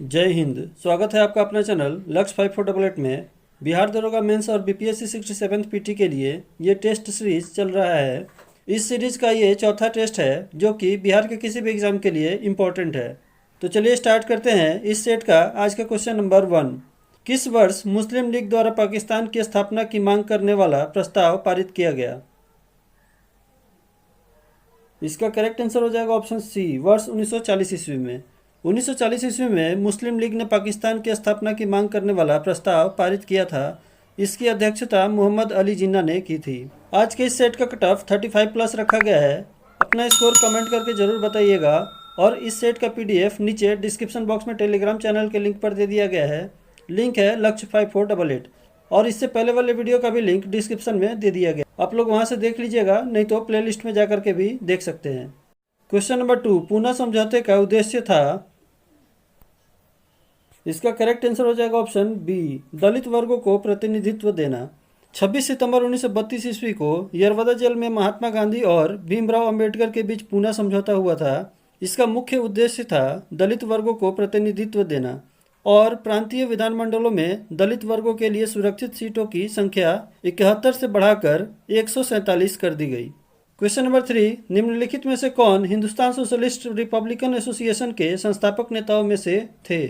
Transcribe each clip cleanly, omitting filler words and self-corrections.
जय हिंद। स्वागत है आपका अपना चैनल लक्ष्य 5488 में। बिहार दरोगा मेंस और बीपीएससी 67th पीटी के लिए ये टेस्ट सीरीज चल रहा है। इस सीरीज का ये चौथा टेस्ट है जो कि बिहार के किसी भी एग्ज़ाम के लिए इम्पोर्टेंट है। तो चलिए स्टार्ट करते हैं इस सेट का। आज का क्वेश्चन नंबर 1, किस वर्ष मुस्लिम लीग द्वारा पाकिस्तान की स्थापना की मांग करने वाला प्रस्ताव पारित किया गया? इसका करेक्ट आंसर हो जाएगा ऑप्शन सी, वर्ष 1940 ईस्वी में। 1940 ईस्वी में मुस्लिम लीग ने पाकिस्तान की स्थापना की मांग करने वाला प्रस्ताव पारित किया था। इसकी अध्यक्षता मोहम्मद अली जिन्ना ने की थी। आज के इस सेट का कट ऑफ 35 प्लस रखा गया है। अपना स्कोर कमेंट करके ज़रूर बताइएगा। और इस सेट का पीडीएफ नीचे डिस्क्रिप्शन बॉक्स में टेलीग्राम चैनल के लिंक पर दे दिया गया है। लिंक है लक्ष्य 5488। और इससे पहले वाले वीडियो का भी लिंक डिस्क्रिप्शन में दे दिया गया, आप लोग वहां से देख लीजिएगा, नहीं तो प्लेलिस्ट में जाकर के भी देख सकते हैं। क्वेश्चन नंबर 2, पूना समझौते का उद्देश्य था। इसका करेक्ट आंसर हो जाएगा ऑप्शन बी, दलित वर्गों को प्रतिनिधित्व देना। 26 सितंबर 1932 ईस्वी को यरवदा जेल में महात्मा गांधी और भीमराव अंबेडकर के बीच पूना समझौता हुआ था। इसका मुख्य उद्देश्य था दलित वर्गों को प्रतिनिधित्व देना और प्रांतीय विधानमंडलों में दलित वर्गों के लिए सुरक्षित सीटों की संख्या 71 से बढ़ाकर 147 कर दी गई। क्वेश्चन नंबर 3, निम्नलिखित में से कौन हिंदुस्तान सोशलिस्ट रिपब्लिकन एसोसिएशन के संस्थापक नेताओं में से थे?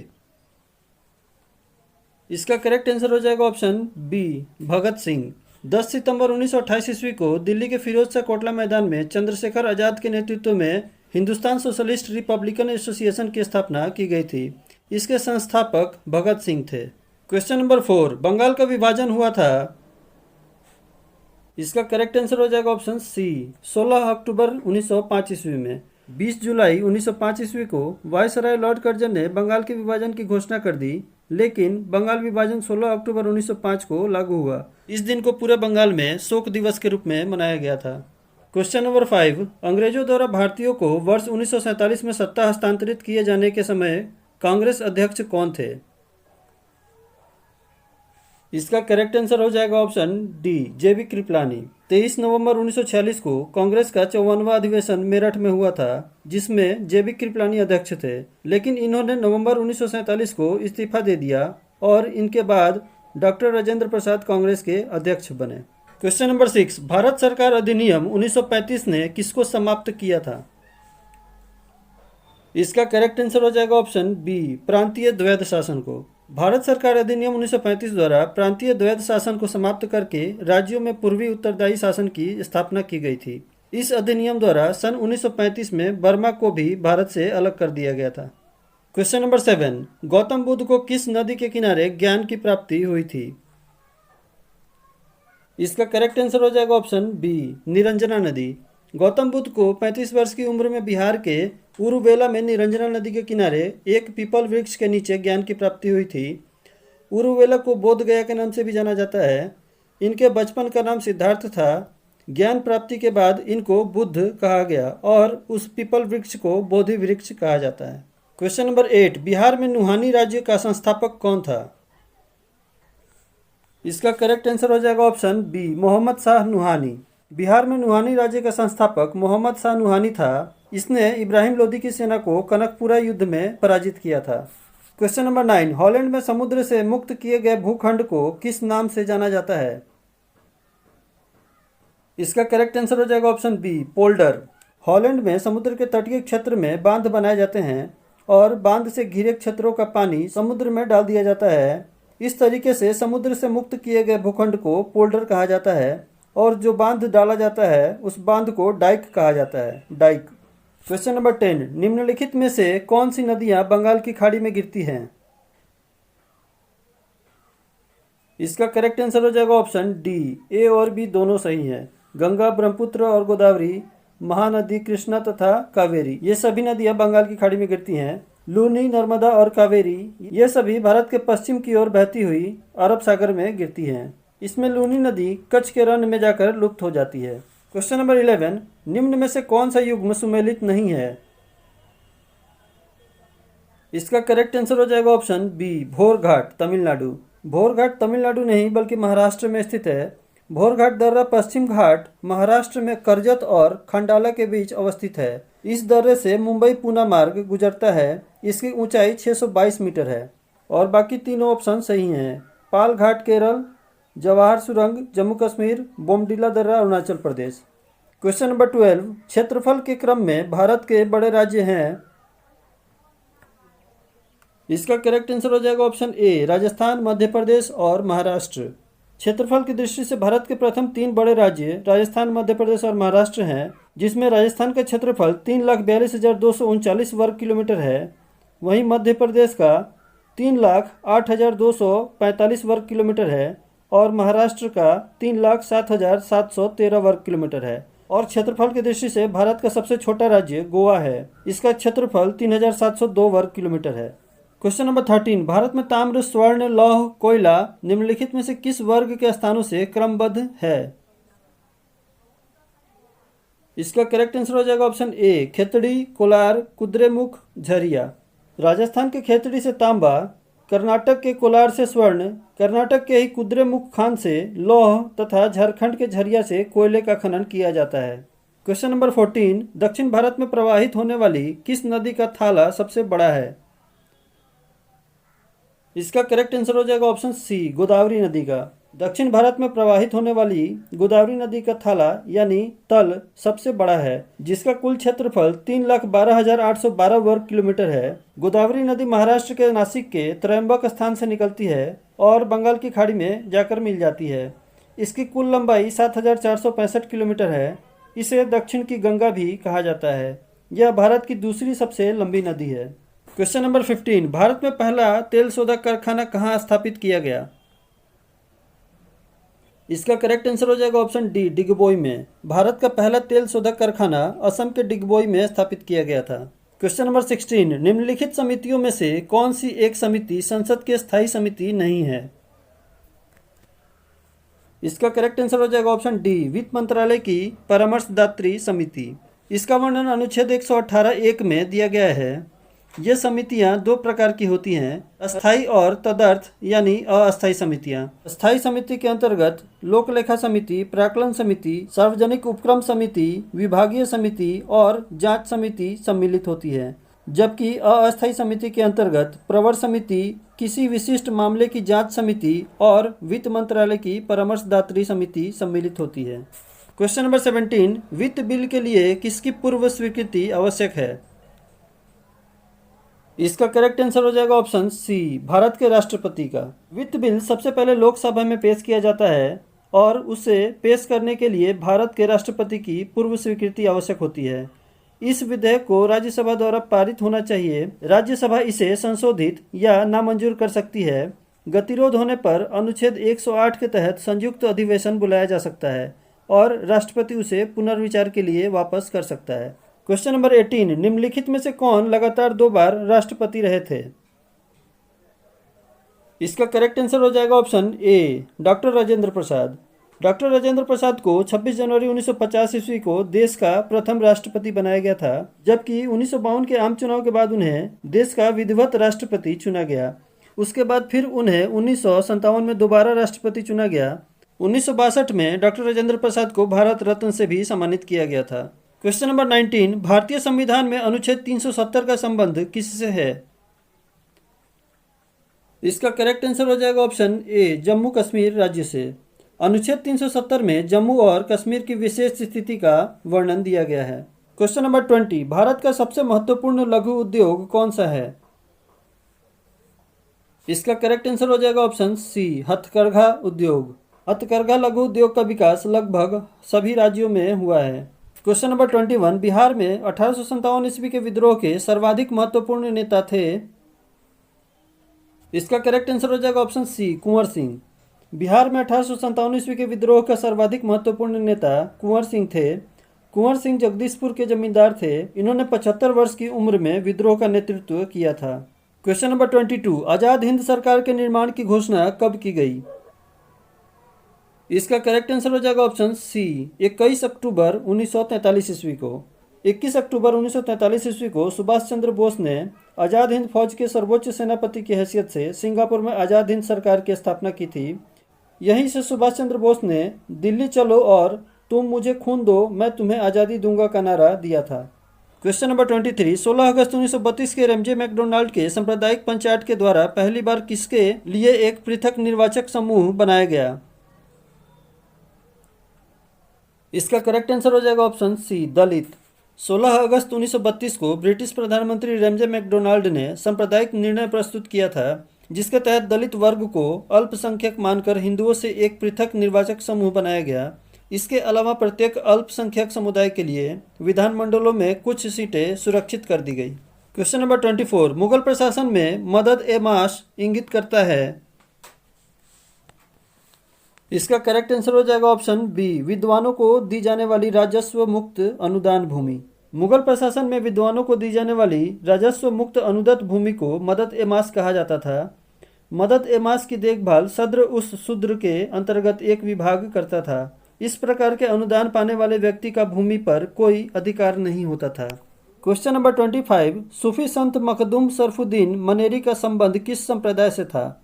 इसका करेक्ट आंसर हो जाएगा ऑप्शन बी, भगत सिंह। 10 सितंबर 1928 ईस्वी को दिल्ली के फिरोज शाह कोटला मैदान में चंद्रशेखर आजाद के नेतृत्व में हिंदुस्तान सोशलिस्ट रिपब्लिकन एसोसिएशन की स्थापना की गई थी। इसके संस्थापक भगत सिंह थे। क्वेश्चन नंबर 4, बंगाल का विभाजन हुआ था। इसका करेक्ट आंसर हो जाएगा ऑप्शन सी, 16 अक्टूबर 1905 ईस्वी में। 20 जुलाई 1905 ईस्वी को वायसराय लॉर्ड कर्जन ने बंगाल के विभाजन की घोषणा कर दी, लेकिन बंगाल विभाजन 16 अक्टूबर 1905 को लागू हुआ। इस दिन को पूरे बंगाल में शोक दिवस के रूप में मनाया गया था। क्वेश्चन नंबर 5, अंग्रेजों द्वारा भारतीयों को वर्ष 1947 में सत्ता हस्तांतरित किए जाने के समय कांग्रेस अध्यक्ष कौन थे? इसका करेक्ट आंसर हो जाएगा ऑप्शन डी, जेबी कृपलानी। 23 नवंबर 1946 को कांग्रेस का 54वां अधिवेशन मेरठ में हुआ था, जिसमें जेबी कृपलानी अध्यक्ष थे, लेकिन इन्होंने नवंबर 1947 को इस्तीफा दे दिया और इनके बाद डॉक्टर राजेंद्र प्रसाद कांग्रेस के अध्यक्ष बने। क्वेश्चन नंबर 6, भारत सरकार अधिनियम 1935 ने किसको समाप्त किया था? इसका करेक्ट आंसर हो जाएगा ऑप्शन बी, प्रांतीय द्वैध शासन को। भारत सरकार अधिनियम 1935 द्वारा प्रांतीय द्वैध शासन को समाप्त करके राज्यों में पूर्वी उत्तरदायी शासन की स्थापना की गई थी। इस अधिनियम द्वारा सन 1935 में बर्मा को भी भारत से अलग कर दिया गया था। क्वेश्चन नंबर 7, गौतम बुद्ध को किस नदी के किनारे ज्ञान की प्राप्ति हुई थी? इसका करेक्ट आंसर हो जाएगा ऑप्शन बी, निरंजना नदी। गौतम बुद्ध को 35 वर्ष की उम्र में बिहार के उरुवेला में निरंजना नदी के किनारे एक पीपल वृक्ष के नीचे ज्ञान की प्राप्ति हुई थी। उरुवेला को बोध गया के नाम से भी जाना जाता है। इनके बचपन का नाम सिद्धार्थ था। ज्ञान प्राप्ति के बाद इनको बुद्ध कहा गया और उस पीपल वृक्ष को बोधि वृक्ष कहा जाता है। क्वेश्चन नंबर 8, बिहार में नुहानी राज्य का संस्थापक कौन था? इसका करेक्ट आंसर हो जाएगा ऑप्शन बी, मोहम्मद शाह नुहानी। बिहार में नुहानी राज्य का संस्थापक मोहम्मद शाह नुहानी था। इसने इब्राहिम लोदी की सेना को कनकपुरा युद्ध में पराजित किया था। क्वेश्चन नंबर 9, हॉलैंड में समुद्र से मुक्त किए गए भूखंड को किस नाम से जाना जाता है? इसका करेक्ट आंसर हो जाएगा ऑप्शन बी, पोल्डर। हॉलैंड में समुद्र के तटीय क्षेत्र में बांध बनाए जाते हैं और बांध से घिरे क्षेत्रों का पानी समुद्र में डाल दिया जाता है। इस तरीके से समुद्र से मुक्त किए गए भूखंड को पोल्डर कहा जाता है और जो बांध डाला जाता है उस बांध को डाइक कहा जाता है, डाइक। क्वेश्चन नंबर 10, निम्नलिखित में से कौन सी नदियां बंगाल की खाड़ी में गिरती हैं? इसका करेक्ट आंसर हो जाएगा ऑप्शन डी, ए और बी दोनों सही हैं। गंगा, ब्रह्मपुत्र और गोदावरी, महानदी कृष्णा तथा कावेरी, ये सभी नदियां बंगाल की खाड़ी में गिरती हैं। लूनी, नर्मदा और कावेरी ये सभी भारत के पश्चिम की ओर बहती हुई अरब सागर में गिरती हैं। इसमें लूनी नदी कच्छ के रण में जाकर लुप्त हो जाती है। क्वेश्चन नंबर 11, निम्न में से कौन सा युग्म सुमेलित नहीं है? इसका करेक्ट आंसर हो जाएगा ऑप्शन बी, भोर घाट, तमिलनाडु। भोर घाट तमिलनाडु नहीं बल्कि महाराष्ट्र में स्थित है। भोरघाट दर्रा पश्चिम घाट महाराष्ट्र में कर्जत और खंडाला के बीच अवस्थित है। इस दर्रे से मुंबई पूना मार्ग गुजरता है। इसकी ऊंचाई 622 मीटर है और बाकी तीनों ऑप्शन सही हैं। पाल घाट केरल, जवाहर सुरंग जम्मू कश्मीर, बोमडीला दर्रा अरुणाचल प्रदेश। क्वेश्चन नंबर 12, क्षेत्रफल के क्रम में भारत के बड़े राज्य हैं। इसका करेक्ट आंसर हो जाएगा ऑप्शन ए, राजस्थान, मध्य प्रदेश और महाराष्ट्र। क्षेत्रफल की दृष्टि से भारत के प्रथम 3 बड़े राज्य राजस्थान, मध्य प्रदेश और महाराष्ट्र हैं, जिसमें राजस्थान का क्षेत्रफल 3,42,239 वर्ग किलोमीटर है। वहीं मध्य प्रदेश का 3,08,245 वर्ग किलोमीटर है और महाराष्ट्र का 3,07,713 वर्ग किलोमीटर है। और क्षेत्रफल की दृष्टि से भारत का सबसे छोटा राज्य गोवा है। इसका क्षेत्रफल 3,702 वर्ग किलोमीटर है। क्वेश्चन नंबर 13, भारत में ताम्र, स्वर्ण, लौह, कोयला निम्नलिखित में से किस वर्ग के स्थानों से क्रमबद्ध है? इसका करेक्ट आंसर हो जाएगा ऑप्शन ए, खेतड़ी, कोलार, कुद्रेमुख, झरिया। राजस्थान के खेतड़ी से तांबा, कर्नाटक के कोलार से स्वर्ण, कर्नाटक के ही कुद्रेमुख खान से लौह तथा झारखंड के झरिया से कोयले का खनन किया जाता है। क्वेश्चन नंबर 14, दक्षिण भारत में प्रवाहित होने वाली किस नदी का थाला सबसे बड़ा है? इसका करेक्ट आंसर हो जाएगा ऑप्शन सी, गोदावरी नदी का। दक्षिण भारत में प्रवाहित होने वाली गोदावरी नदी का थाला यानी तल सबसे बड़ा है, जिसका कुल क्षेत्रफल 3,12,812 वर्ग किलोमीटर है। गोदावरी नदी महाराष्ट्र के नासिक के त्रयंबक स्थान से निकलती है और बंगाल की खाड़ी में जाकर मिल जाती है। इसकी कुल लंबाई 7,465 किलोमीटर है। इसे दक्षिण की गंगा भी कहा जाता है। यह भारत की दूसरी सबसे लंबी नदी है। क्वेश्चन नंबर 15, भारत में पहला तेल शोधक कारखाना कहाँ स्थापित किया गया? इसका करेक्ट आंसर हो जाएगा ऑप्शन डी, डिगबोई में। भारत का पहला तेल शोधक कारखाना असम के डिगबोई में स्थापित किया गया था। क्वेश्चन नंबर 16, निम्नलिखित समितियों में से कौन सी एक समिति संसद की स्थायी समिति नहीं है? इसका करेक्ट आंसर हो जाएगा ऑप्शन डी, वित्त मंत्रालय की परामर्शदात्री समिति। इसका वर्णन अनुच्छेद 118(1) में दिया गया है। ये समितियां 2 प्रकार की होती हैं, अस्थायी और तदर्थ यानी अस्थायी समितियां। अस्थायी समिति के अंतर्गत लोक लेखा समिति, प्राक्कलन समिति, सार्वजनिक उपक्रम समिति, विभागीय समिति और जांच समिति सम्मिलित होती है। जबकि अस्थायी समिति के अंतर्गत प्रवर समिति, किसी विशिष्ट मामले की जांच समिति और वित्त मंत्रालय की परामर्शदात्री समिति सम्मिलित होती है। क्वेश्चन नंबर 17, वित्त बिल के लिए किसकी पूर्व स्वीकृति आवश्यक है? इसका करेक्ट आंसर हो जाएगा ऑप्शन सी, भारत के राष्ट्रपति का। वित्त बिल सबसे पहले लोकसभा में पेश किया जाता है और उसे पेश करने के लिए भारत के राष्ट्रपति की पूर्व स्वीकृति आवश्यक होती है। इस विधेयक को राज्यसभा द्वारा पारित होना चाहिए। राज्यसभा इसे संशोधित या नामंजूर कर सकती है। गतिरोध होने पर अनुच्छेद 108 के तहत संयुक्त अधिवेशन बुलाया जा सकता है और राष्ट्रपति उसे पुनर्विचार के लिए वापस कर सकता है। क्वेश्चन नंबर 18, निम्नलिखित में से कौन लगातार 2 बार राष्ट्रपति रहे थे? इसका करेक्ट आंसर हो जाएगा option A, doctor Rajendra Prasad. Doctor Rajendra Prasad को 26 जनवरी 1950 ईस्वी को देश का प्रथम राष्ट्रपति बनाया गया था, जबकि 1952 के आम चुनाव के बाद उन्हें देश का विधिवत राष्ट्रपति चुना गया। उसके बाद फिर उन्हें 1957 में दोबारा राष्ट्रपति चुना गया। 1962 में डॉक्टर राजेंद्र प्रसाद को भारत रत्न से भी सम्मानित किया गया था। क्वेश्चन नंबर 19, भारतीय संविधान में अनुच्छेद 370 का संबंध किससे है? इसका करेक्ट आंसर हो जाएगा ऑप्शन ए, जम्मू कश्मीर राज्य से। अनुच्छेद 370 में जम्मू और कश्मीर की विशेष स्थिति का वर्णन दिया गया है। क्वेश्चन नंबर 20, भारत का सबसे महत्वपूर्ण लघु उद्योग कौन सा है? इसका करेक्ट आंसर हो जाएगा ऑप्शन सी, हथकरघा उद्योग। हथकरघा लघु उद्योग का विकास लगभग सभी राज्यों में हुआ है। क्वेश्चन नंबर 21, बिहार में 1857 ईस्वी के विद्रोह के सर्वाधिक महत्वपूर्ण नेता थे। इसका करेक्ट आंसर हो जाएगा ऑप्शन सी, कुंवर सिंह। बिहार में 1857 ईस्वी के विद्रोह का सर्वाधिक महत्वपूर्ण नेता कुंवर सिंह थे। कुंवर सिंह जगदीशपुर के जमींदार थे। इन्होंने 75 वर्ष की उम्र में विद्रोह का नेतृत्व किया था। क्वेश्चन नंबर 22, आज़ाद हिंद सरकार के निर्माण की घोषणा कब की गई? इसका करेक्ट आंसर हो जाएगा ऑप्शन सी, 21 अक्टूबर 1943 ईस्वी को। 21 अक्टूबर 1943 ईस्वी को सुभाष चंद्र बोस ने आज़ाद हिंद फौज के सर्वोच्च सेनापति की हैसियत से सिंगापुर में आज़ाद हिंद सरकार की स्थापना की थी। यहीं से सुभाष चंद्र बोस ने दिल्ली चलो और तुम मुझे खून दो मैं तुम्हें आज़ादी दूंगा का नारा दिया था। क्वेश्चन नंबर 23, 16 अगस्त 1932 के रेमजे मैकडोनाल्ड के सांप्रदायिक पंचायत के द्वारा पहली बार किसके लिए एक पृथक निर्वाचक समूह बनाया गया? इसका करेक्ट आंसर हो जाएगा ऑप्शन सी, दलित। 16 अगस्त 1932 को ब्रिटिश प्रधानमंत्री रेमजे मैकडोनाल्ड ने सांप्रदायिक निर्णय प्रस्तुत किया था, जिसके तहत दलित वर्ग को अल्पसंख्यक मानकर हिंदुओं से एक पृथक निर्वाचक समूह बनाया गया। इसके अलावा प्रत्येक अल्पसंख्यक समुदाय के लिए विधानमंडलों में कुछ सीटें सुरक्षित कर दी गई। क्वेश्चन नंबर 24, मुगल प्रशासन में मदद ए माश इंगित करता है। इसका करेक्ट आंसर हो जाएगा ऑप्शन बी, विद्वानों को दी जाने वाली राजस्व मुक्त अनुदान भूमि। मुगल प्रशासन में विद्वानों को दी जाने वाली राजस्व मुक्त अनुदत्त भूमि को मदद ए माश कहा जाता था। मदद ए माश की देखभाल सद्र उस शूद्र के अंतर्गत एक विभाग करता था। इस प्रकार के अनुदान पाने वाले व्यक्ति का भूमि पर कोई अधिकार नहीं होता था। क्वेश्चन नंबर 25, सूफी संत मखदूम सरफुद्दीन मनेरी का संबंध किस संप्रदाय से था?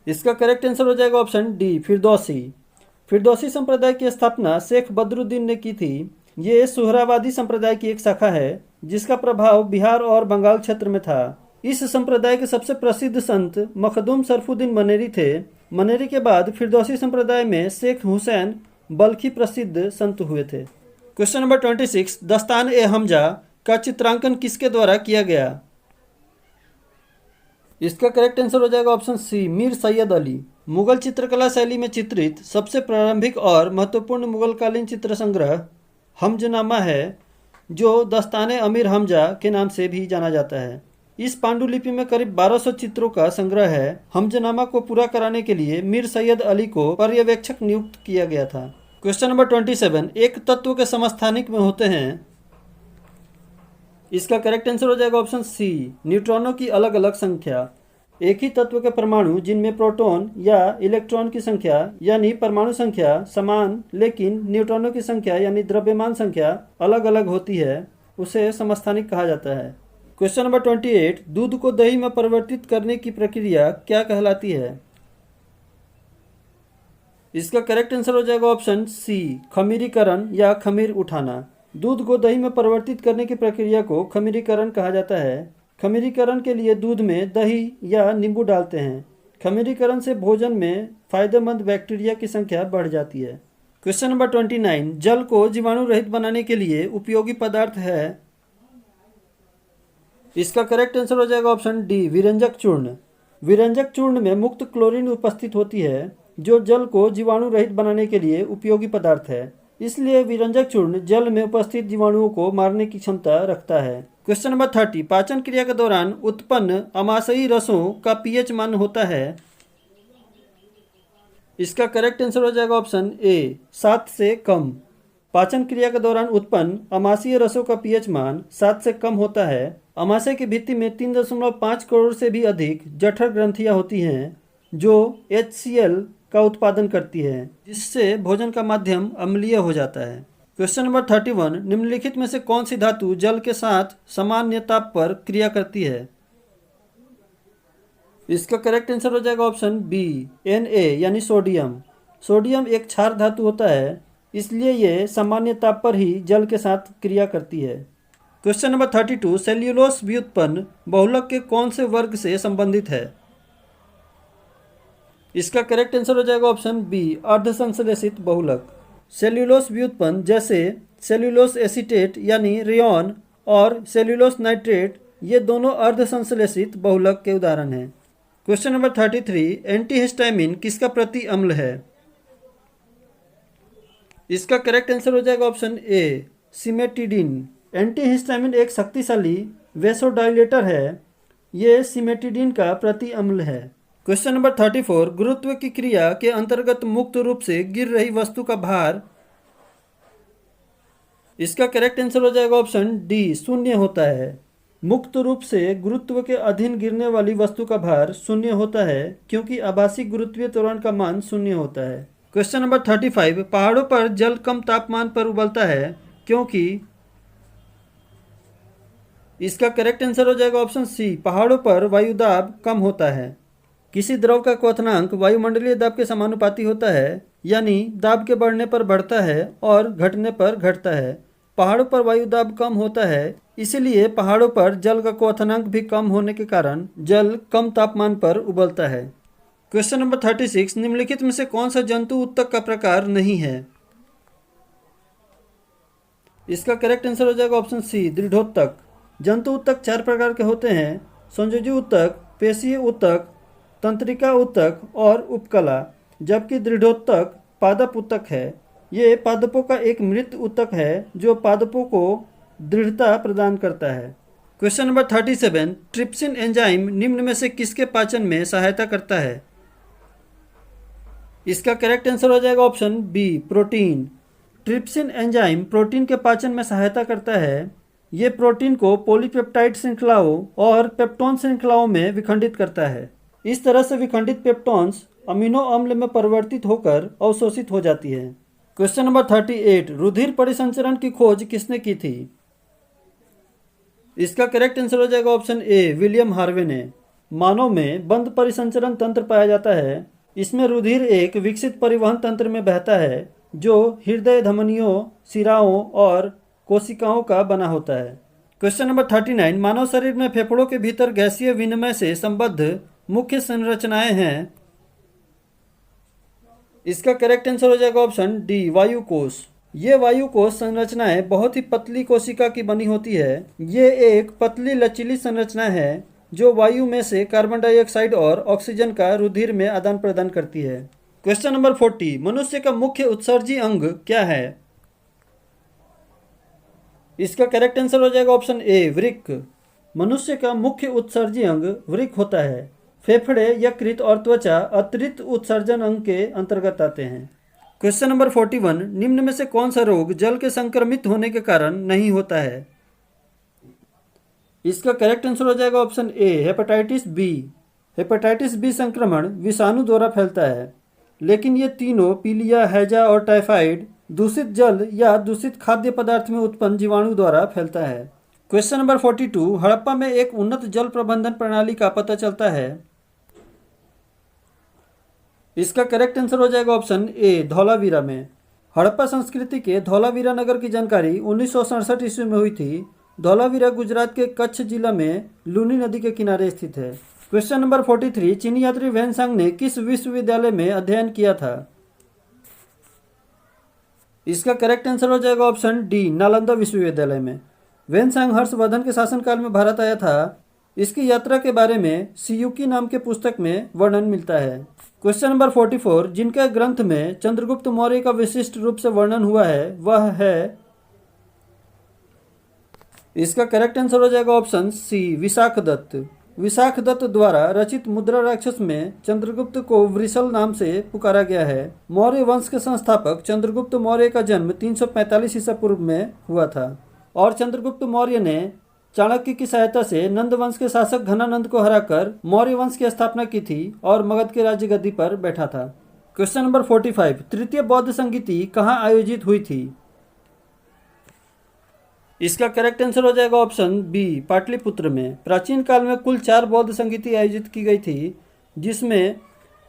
इसका करेक्ट आंसर हो जाएगा ऑप्शन डी, फिरदौसी। फिरदौसी संप्रदाय की स्थापना शेख बदरुद्दीन ने की थी। ये सुहरावादी संप्रदाय की एक शाखा है जिसका प्रभाव बिहार और बंगाल क्षेत्र में था। इस संप्रदाय के सबसे प्रसिद्ध संत मखदूम सरफुद्दीन मनेरी थे। मनेरी के बाद फिरदौसी संप्रदाय में शेख हुसैन बल्खी प्रसिद्ध संत हुए थे। क्वेश्चन नंबर 26, दस्तान ए हमजा का चित्रांकन किसके द्वारा किया गया? इसका करेक्ट आंसर हो जाएगा ऑप्शन सी, मीर सैयद अली। मुगल चित्रकला शैली में चित्रित सबसे प्रारंभिक और महत्वपूर्ण मुगलकालीन चित्र संग्रह हमजनामा है, जो दस्ताने अमीर हमजा के नाम से भी जाना जाता है। इस पांडुलिपि में करीब 1200 चित्रों का संग्रह है। हमजनामा को पूरा कराने के लिए मीर सैयद अली को पर्यवेक्षक नियुक्त किया गया था। क्वेश्चन नंबर 27, एक तत्व के समस्थानिक में होते हैं। इसका करेक्ट आंसर हो जाएगा ऑप्शन सी, न्यूट्रॉनों की अलग अलग संख्या। एक ही तत्व के परमाणु जिनमें प्रोटॉन या इलेक्ट्रॉन की संख्या यानी परमाणु संख्या समान लेकिन न्यूट्रॉनों की संख्या यानी द्रव्यमान संख्या अलग अलग होती है, उसे समस्थानिक कहा जाता है। क्वेश्चन नंबर 28, दूध को दही में परिवर्तित करने की प्रक्रिया क्या कहलाती है? इसका करेक्ट आंसर हो जाएगा ऑप्शन सी, खमीरीकरण या खमीर उठाना। दूध को दही में परिवर्तित करने की प्रक्रिया को खमीरीकरण कहा जाता है। खमीरीकरण के लिए दूध में दही या नींबू डालते हैं। खमीरीकरण से भोजन में फायदेमंद बैक्टीरिया की संख्या बढ़ जाती है। क्वेश्चन नंबर 29, जल को जीवाणु रहित बनाने के लिए उपयोगी पदार्थ है। इसका करेक्ट आंसर हो जाएगा ऑप्शन डी, विरंजक चूर्ण। विरंजक चूर्ण में मुक्त क्लोरीन उपस्थित होती है, जो जल को जीवाणु रहित बनाने के लिए उपयोगी पदार्थ है। इसलिए विरंजक चूर्ण जल में उपस्थित जीवाणुओं को मारने की क्षमता रखता है। क्वेश्चन नंबर 30, पाचन क्रिया के दौरान उत्पन्न अमाशयी रसों का पीएच मान होता है। इसका करेक्ट आंसर हो जाएगा ऑप्शन ए, 7 से कम। पाचन क्रिया के दौरान उत्पन्न अमाशयी रसों का पीएच मान 7 से कम होता है। अमाशय की भित्ति में 3.5 करोड़ से भी अधिक जठर ग्रंथियां होती हैं, जो HCl का उत्पादन करती है, जिससे भोजन का माध्यम अम्लीय हो जाता है। क्वेश्चन नंबर 31, निम्नलिखित में से कौन सी धातु जल के साथ सामान्य ताप पर क्रिया करती है? इसका करेक्ट आंसर हो जाएगा ऑप्शन बी, Na यानी सोडियम। सोडियम एक क्षार धातु होता है, इसलिए ये सामान्य ताप पर ही जल के साथ क्रिया करती है। क्वेश्चन नंबर 32, सेल्यूलोस व्युत्पन्न बहुलक के कौन से वर्ग से संबंधित है? इसका करेक्ट आंसर हो जाएगा ऑप्शन बी, अर्धसंश्लेषित बहुलक। सेल्यूलोस व्युत्पन्न जैसे सेल्यूलोस एसीटेट यानी रेयॉन और सेल्यूलोस नाइट्रेट, ये दोनों अर्धसंश्लेषित बहुलक के उदाहरण हैं। क्वेश्चन नंबर 33, एंटीहिस्टामिन किसका प्रति अम्ल है? इसका करेक्ट आंसर हो जाएगा ऑप्शन ए, सिमेटिडिन। एंटीहिस्टामिन एक शक्तिशाली वेसोडाइलेटर है। ये सिमेटिडिन का प्रति अम्ल है। क्वेश्चन नंबर 34, गुरुत्व की क्रिया के अंतर्गत मुक्त रूप से गिर रही वस्तु का भार। इसका करेक्ट आंसर हो जाएगा ऑप्शन डी, शून्य होता है। मुक्त रूप से गुरुत्व के अधीन गिरने वाली वस्तु का भार शून्य होता है, क्योंकि आभासी गुरुत्वीय त्वरण का मान शून्य होता है। क्वेश्चन नंबर 35, पहाड़ों पर जल कम तापमान पर उबलता है क्योंकि। इसका करेक्ट आंसर हो जाएगा ऑप्शन सी, पहाड़ों पर वायुदाब कम होता है। किसी द्रव का क्वथनांक वायुमंडलीय दाब के समानुपाती होता है, यानी दाब के बढ़ने पर बढ़ता है और घटने पर घटता है। पहाड़ों पर वायु दाब कम होता है, इसीलिए पहाड़ों पर जल का क्वथनांक भी कम होने के कारण जल कम तापमान पर उबलता है। क्वेश्चन नंबर 36, निम्नलिखित में से कौन सा जंतु उत्तक का प्रकार नहीं है? इसका करेक्ट आंसर हो जाएगा ऑप्शन सी, दृढ़ोत्तक। जंतु उत्तक 4 प्रकार के होते हैं: संयोजी उत्तक, पेशीय उत्तक, तंत्रिका उत्तक और उपकला। जबकि दृढ़ोत्तक पादप उत्तक है। ये पादपों का एक मृत उत्तक है जो पादपों को दृढ़ता प्रदान करता है। क्वेश्चन नंबर 37, ट्रिप्सिन एंजाइम निम्न में से किसके पाचन में सहायता करता है? इसका करेक्ट आंसर हो जाएगा option B, protein. Trypsin enzyme protein के पाचन में सहायता करता है। ये प्रोटीन को पॉलीपेप्टाइड श्रृंखलाओं और पेप्टोन श्रृंखलाओं में विखंडित करता है। इस तरह से विखंडित पेप्टोन्स अमीनो अम्ल में परिवर्तित होकर अवशोषित हो जाती है। क्वेश्चन नंबर 38, रुधिर परिसंचरण की खोज किसने की थी? इसका करेक्ट आंसर हो जाएगा ऑप्शन ए, विलियम हार्वे ने। मानव में बंद परिसंचरण तंत्र पाया जाता है। इसमें रुधिर एक विकसित परिवहन तंत्र में बहता है जो हृदय, धमनियों, शिराओं और कोशिकाओं का बना होता है। क्वेश्चन नंबर 39, मानव शरीर में फेफड़ों के भीतर गैसीय विनिमय से संबद्ध मुख्य संरचनाएं हैं। इसका करेक्ट आंसर हो जाएगा ऑप्शन डी, वायु कोश। ये वायु कोश संरचनाएं बहुत ही पतली कोशिका की बनी होती है। ये एक पतली लचीली संरचना है जो वायु में से कार्बन डाइऑक्साइड और ऑक्सीजन का रुधिर में आदान प्रदान करती है। क्वेश्चन नंबर 40, मनुष्य का मुख्य उत्सर्जी अंग क्या है? इसका करेक्ट आंसर हो जाएगा ऑप्शन ए, वृक्क। मनुष्य का मुख्य उत्सर्जी अंग वृक्क होता है। फेफड़े, यकृत और त्वचा अतिरिक्त उत्सर्जन अंग के अंतर्गत आते हैं। क्वेश्चन नंबर 41, निम्न में से कौन सा रोग जल के संक्रमित होने के कारण नहीं होता है? इसका करेक्ट आंसर हो जाएगा option A, hepatitis B. Hepatitis B संक्रमण विषाणु द्वारा फैलता है, लेकिन ये तीनों पीलिया, हैजा और टाइफाइड दूषित जल या दूषित खाद्य पदार्थ में उत्पन्न जीवाणु द्वारा फैलता है। क्वेश्चन नंबर 42, हड़प्पा में एक उन्नत जल प्रबंधन प्रणाली का पता चलता है। इसका करेक्ट आंसर हो जाएगा ऑप्शन ए, धौलावीरा में। हड़प्पा संस्कृति के धौलावीरा नगर की जानकारी 1967 ईस्वी में हुई थी। धौलावीरा गुजरात के कच्छ जिला में लूनी नदी के किनारे स्थित है। क्वेश्चन नंबर 43, चीनी यात्री वैनसांग ने किस विश्वविद्यालय में अध्ययन किया था? इसका करेक्ट आंसर हो जाएगा ऑप्शन डी, नालंदा विश्वविद्यालय में। वैनसांग हर्षवर्धन के शासनकाल में भारत आया था। इसकी यात्रा के बारे में सियुकी नाम के पुस्तक में वर्णन मिलता है। क्वेश्चन नंबर 44, जिनके ग्रंथ में चंद्रगुप्त मौर्य का विशिष्ट रूप से वर्णन हुआ है वह है। इसका करेक्ट आंसर हो जाएगा ऑप्शन सी, विशाखदत्त। विशाखदत्त द्वारा रचित मुद्रा राक्षस में चंद्रगुप्त को वृषल नाम से पुकारा गया है। मौर्य वंश के संस्थापक चंद्रगुप्त मौर्य का जन्म 345 ईसा पूर्व में हुआ था और चंद्रगुप्त मौर्य ने चाणक्य की सहायता से नंद वंश के शासक घनानंद को हराकर मौर्य वंश की स्थापना की थी और मगध के राज्य गद्दी पर बैठा था। क्वेश्चन नंबर 45, तृतीय बौद्ध संगीति कहाँ आयोजित हुई थी? इसका करेक्ट आंसर हो जाएगा ऑप्शन बी, पाटलिपुत्र में। प्राचीन काल में कुल 4 बौद्ध संगीति आयोजित की गई थी, जिसमें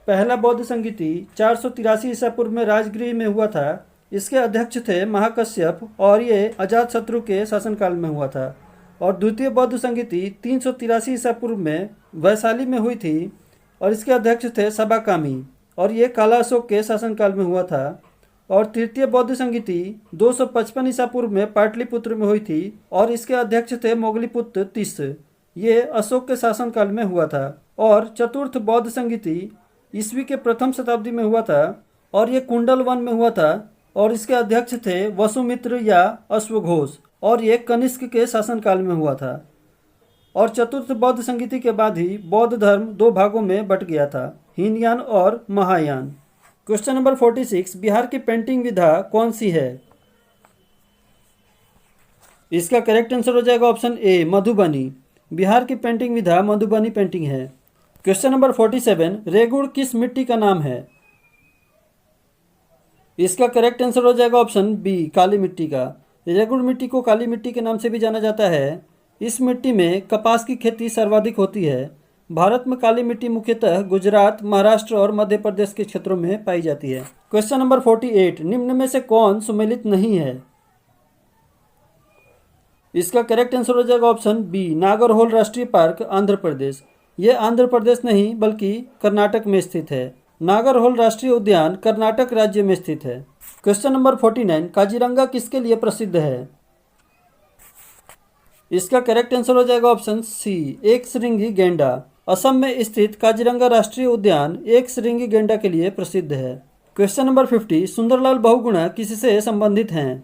पहला बौद्ध संगीति 483 ईसा पूर्व में राजगृह में हुआ था। इसके अध्यक्ष थे महाकश्यप और ये अजातशत्रु के शासनकाल में हुआ था। और द्वितीय बौद्ध संगीति 383 ईसा पूर्व में वैशाली में हुई थी और इसके अध्यक्ष थे सबाकामी और ये काला अशोक के शासनकाल में हुआ था। और तृतीय बौद्ध संगीति 255 ईसा पूर्व में पाटलिपुत्र में हुई थी और इसके अध्यक्ष थे मोगलीपुत्र तिस, ये अशोक के शासनकाल में हुआ था। और चतुर्थ बौद्ध संगीति ईस्वी के प्रथम शताब्दी में हुआ था और ये कुंडलवन में हुआ था और इसके अध्यक्ष थे वसुमित्र या अश्वघोष और ये कनिष्क के शासनकाल में हुआ था। और चतुर्थ बौद्ध संगीति के बाद ही बौद्ध धर्म 2 भागों में बट गया था, हीनयान और महायान। क्वेश्चन नंबर 46, बिहार की पेंटिंग विधा कौन सी है? इसका करेक्ट आंसर हो जाएगा ऑप्शन ए, मधुबनी। बिहार की पेंटिंग विधा मधुबनी पेंटिंग है। क्वेश्चन नंबर 47, रेगुड़ किस मिट्टी का नाम है? इसका करेक्ट आंसर हो जाएगा ऑप्शन बी, काली मिट्टी का। रेगुड़ मिट्टी को काली मिट्टी के नाम से भी जाना जाता है। इस मिट्टी में कपास की खेती सर्वाधिक होती है। भारत में काली मिट्टी मुख्यतः गुजरात, महाराष्ट्र और मध्य प्रदेश के क्षेत्रों में पाई जाती है। क्वेश्चन नंबर 48, निम्न में से कौन सुमेलित नहीं है? इसका करेक्ट आंसर हो जाएगा ऑप्शन बी, नागरहोल राष्ट्रीय पार्क, आंध्र प्रदेश। यह आंध्र प्रदेश नहीं बल्कि कर्नाटक में स्थित है। नागरहोल राष्ट्रीय उद्यान कर्नाटक राज्य में स्थित है। क्वेश्चन नंबर 49, काजीरंगा किसके लिए प्रसिद्ध है? इसका करेक्ट आंसर हो जाएगा ऑप्शन सी, एक श्रृंगी गेंडा। असम में स्थित काजीरंगा राष्ट्रीय उद्यान एक श्रृंगी गेंडा के लिए प्रसिद्ध है। क्वेश्चन नंबर 50, सुंदरलाल बहुगुणा किससे संबंधित हैं?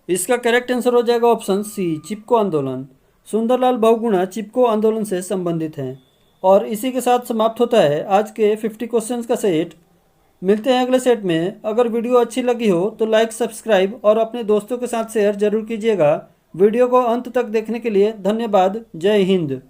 इसका करेक्ट आंसर हो जाएगा ऑप्शन सी, चिपको आंदोलन। सुंदरलाल बहुगुणा चिपको आंदोलन से संबंधित हैं। और इसी के साथ समाप्त होता है आज के 50 क्वेश्चंस का सेट। मिलते हैं अगले सेट में। अगर वीडियो अच्छी लगी हो तो लाइक, सब्सक्राइब और अपने दोस्तों के साथ शेयर जरूर कीजिएगा। वीडियो को अंत तक देखने के लिए धन्यवाद। जय हिंद।